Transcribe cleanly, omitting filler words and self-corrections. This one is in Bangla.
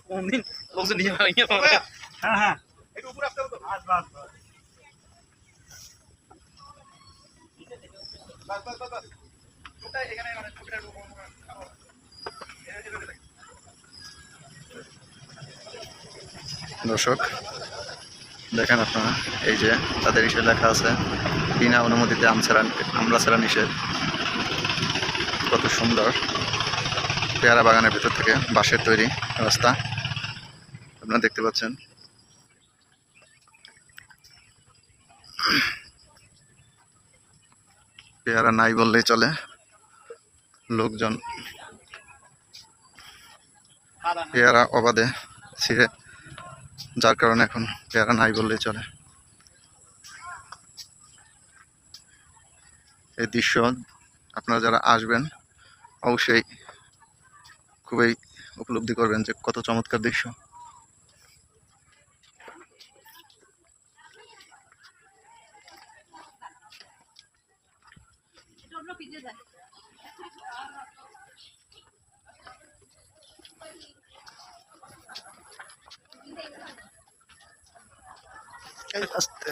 কোনদিন লোকজন নিয়ে পাবে। হ্যাঁ হ্যাঁ একটু উপরে আসতে হবে তো। বাস বাস বাস বাস বাস বাস বাস ওটা এখানে মানে ছোটটা দর্শক দেখেন আপনারা, এই যে তাদের ইসে লেখা আছে বিনা অনুমতিতে আমরা ছাড়া নিষেধ। কত সুন্দর পেয়ারা বাগানের ভেতর থেকে বাঁশের তৈরি রাস্তা আপনারা দেখতে পাচ্ছেন। পেয়ারা নাই বললেই চলে, লোকজন পেয়ারা অবাধে ছিঁড়ে, যার কারণে এখন পেয়ারা নাই বললেই চলে। এই দৃশ্য আপনারা যারা আসবেন অবশ্যই খুবই উপলব্ধি করবেন যে কত চমৎকার দৃশ্য। আস্তে